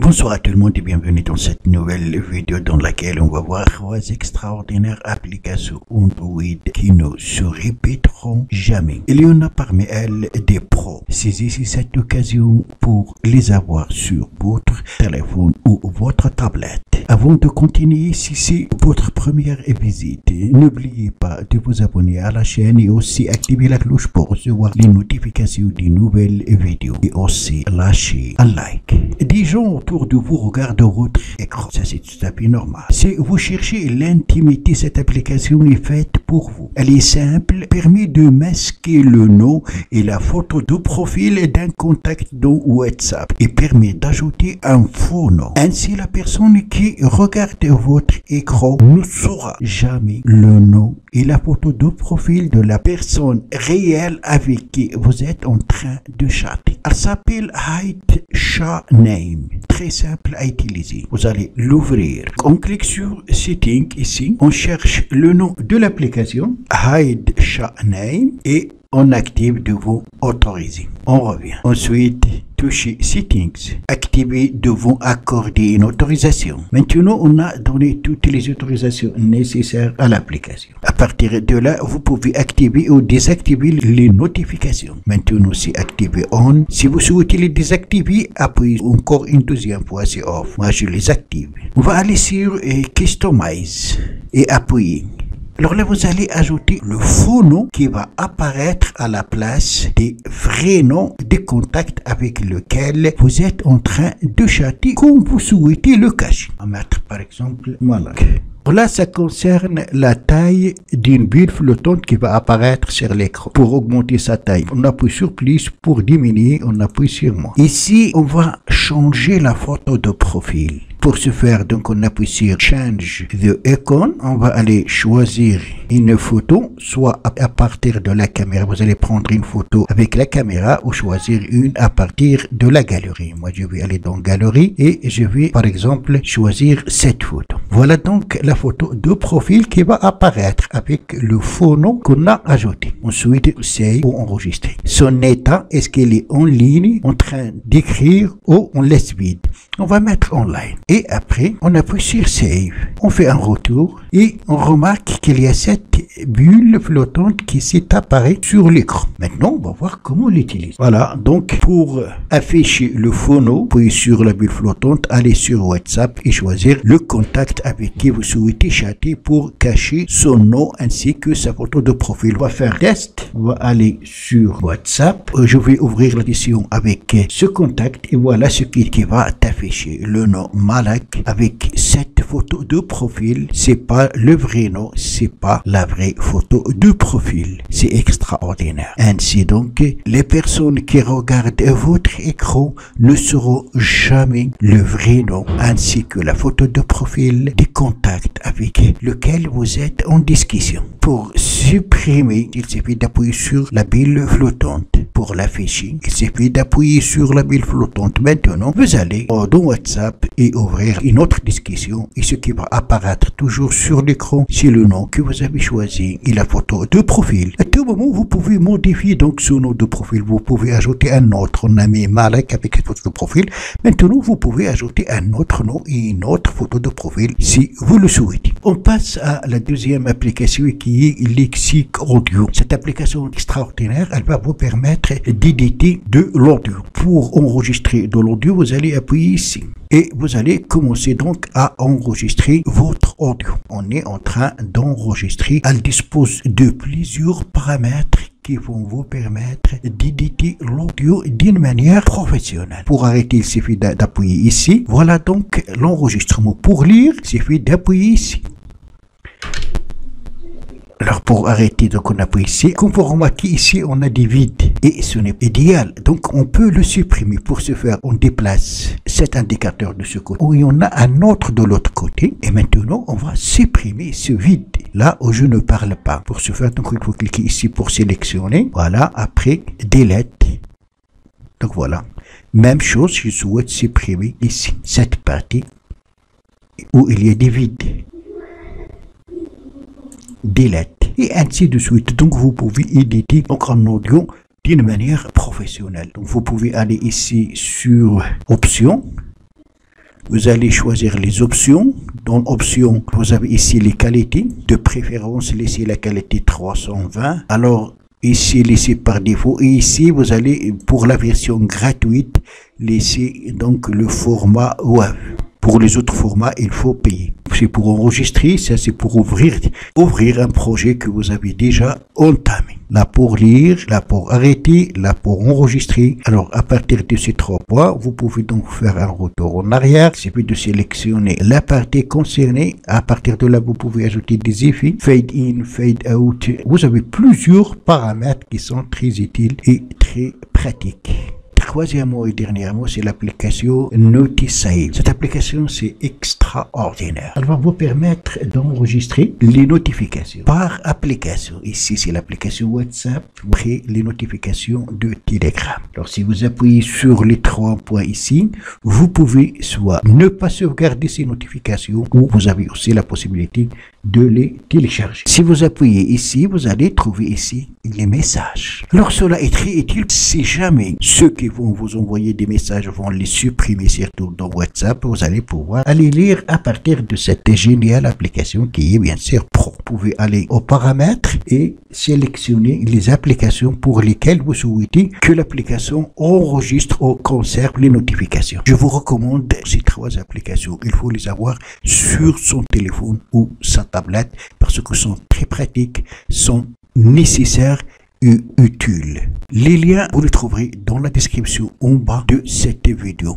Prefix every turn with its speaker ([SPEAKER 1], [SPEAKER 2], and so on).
[SPEAKER 1] Bonsoir à tout le monde et bienvenue dans cette nouvelle vidéo dans laquelle on va voir trois extraordinaires applications Android qui ne se répéteront jamais. Il y en a parmi elles des pros. Saisissez cette occasion pour les avoir sur votre téléphone ou votre tablette. Avant de continuer, si c'est votre première visite, n'oubliez pas de vous abonner à la chaîne et aussi activer la cloche pour recevoir les notifications des nouvelles vidéos et aussi lâcher un like. Des gens autour de vous regardent votre écran. Ça, c'est tout à fait normal. Si vous cherchez l'intimité, cette application est faite pour vous. Elle est simple, permet de masquer le nom et la photo de profil d'un contact dans WhatsApp et permet d'ajouter un faux nom. Ainsi, la personne qui regarde votre écran ne saura jamais le nom et la photo de profil de la personne réelle avec qui vous êtes en train de chatter. Elle s'appelle Hide Chat Name. Très simple à utiliser. Vous allez l'ouvrir. On clique sur Settings ici. On cherche le nom de l'application Hide Chat Name et on active de vous autoriser. On revient. Ensuite, touchez Settings. Activer devant accorder une autorisation. Maintenant, on a donné toutes les autorisations nécessaires à l'application. À partir de là, vous pouvez activer ou désactiver les notifications. Maintenant, c'est activé on. Si vous souhaitez les désactiver, appuyez encore une deuxième fois, c'est off. Moi, je les active. On va aller sur Customize et appuyer. Alors là, vous allez ajouter le faux nom qui va apparaître à la place des vrais noms des contacts avec lesquels vous êtes en train de chatter comme vous souhaitez le cacher. On va mettre par exemple Malak. Là, ça concerne la taille d'une bulle flottante qui va apparaître sur l'écran. Pour augmenter sa taille, on appuie sur plus. Pour diminuer, on appuie sur moins. Ici, on va changer la photo de profil. Pour ce faire, donc, on appuie sur Change the Icon. On va aller choisir une photo, soit à partir de la caméra. Vous allez prendre une photo avec la caméra ou choisir une à partir de la galerie. Moi, je vais aller dans Galerie et je vais, par exemple, choisir cette photo. Voilà donc la photo de profil qui va apparaître avec le faux nom qu'on a ajouté. Ensuite, c'est pour enregistrer. Son état, est-ce qu'il est en ligne, en train d'écrire ou on laisse vide? On va mettre online. Et après, on appuie sur Save. On fait un retour et on remarque qu'il y a cette bulle flottante qui s'est apparue sur l'écran. Maintenant, on va voir comment l'utiliser. Voilà, donc pour afficher le faux nom, appuyez sur la bulle flottante, allez sur WhatsApp et choisir le contact avec qui vous souhaitez chatter pour cacher son nom ainsi que sa photo de profil. On va faire test. On va aller sur WhatsApp. Je vais ouvrir l'addition avec ce contact et voilà ce qui va t'afficher. Le nom Malak avec cette photo de profil. C'est pas le vrai nom, c'est pas la vraie photo de profil. C'est extraordinaire. Ainsi donc, les personnes qui regardent votre écran ne sauront jamais le vrai nom ainsi que la photo de profil des contacts avec lesquels vous êtes en discussion. Pour supprimer, il suffit d'appuyer sur la bulle flottante. Pour l'afficher, il suffit d'appuyer sur la bulle flottante. Maintenant, vous allez dans WhatsApp et ouvrir une autre discussion et ce qui va apparaître toujours sur l'écran, c'est le nom que vous avez choisi et la photo de profil. À tout moment, vous pouvez modifier donc ce nom de profil. Vous pouvez ajouter un autre. On a mis Malak avec cette photo de profil. Maintenant, vous pouvez ajouter un autre nom et une autre photo de profil si vous le souhaitez. On passe à la deuxième application qui est Lexic Audio. Cette application extraordinaire, elle va vous permettre d'éditer de l'audio. Pour enregistrer de l'audio, vous allez appuyer ici. Et vous allez commencer donc à enregistrer votre audio. On est en train d'enregistrer. Elle dispose de plusieurs paramètres qui vont vous permettre d'éditer l'audio d'une manière professionnelle. Pour arrêter, il suffit d'appuyer ici. Voilà donc l'enregistrement. Pour lire, il suffit d'appuyer ici. Alors pour arrêter, donc on appuie ici. Comme vous remarquez ici, on a des vides et ce n'est pas idéal. Donc on peut le supprimer. Pour ce faire, on déplace cet indicateur de ce côté où il y en a un autre de l'autre côté. Et maintenant, on va supprimer ce vide là où je ne parle pas. Pour ce faire, donc il faut cliquer ici pour sélectionner. Voilà, après Delete. Donc voilà. Même chose, je souhaite supprimer ici cette partie où il y a des vides. Delete et ainsi de suite. Donc vous pouvez éditer donc en audio d'une manière professionnelle. Donc vous pouvez aller ici sur options vous allez choisir les options. Dans options, vous avez ici les qualités. De préférence, laissez la qualité 320. Alors, ici, laissez par défaut. Et ici, vous allez, pour la version gratuite, laisser donc le format WAV. Pour les autres formats, il faut payer. C'est pour enregistrer, ça c'est pour ouvrir un projet que vous avez déjà entamé. Là pour lire, là pour arrêter, là pour enregistrer. Alors à partir de ces 3 points, vous pouvez donc faire un retour en arrière. Il suffit de sélectionner la partie concernée. À partir de là, vous pouvez ajouter des effets, fade in, fade out. Vous avez plusieurs paramètres qui sont très utiles et très pratiques. Troisièmement et dernièrement, c'est l'application Notisave. Cette application, c'est extraordinaire. Elle va vous permettre d'enregistrer les notifications par application. Ici, c'est l'application WhatsApp, après les notifications de Telegram. Alors, si vous appuyez sur les 3 points ici, vous pouvez soit ne pas sauvegarder ces notifications ou vous avez aussi la possibilité de les télécharger. Si vous appuyez ici, vous allez trouver ici les messages. Alors, cela est très utile si jamais ceux qui vont vous envoyer des messages vont les supprimer, surtout dans WhatsApp. Vous allez pouvoir aller lire à partir de cette géniale application qui est bien sûr pro. Vous pouvez aller aux paramètres et sélectionner les applications pour lesquelles vous souhaitez que l'application enregistre ou conserve les notifications. Je vous recommande ces 3 applications. Il faut les avoir sur son téléphone ou sa tablette parce que sont très pratiques, sont nécessaires et utiles. Les liens, vous les trouverez dans la description en bas de cette vidéo.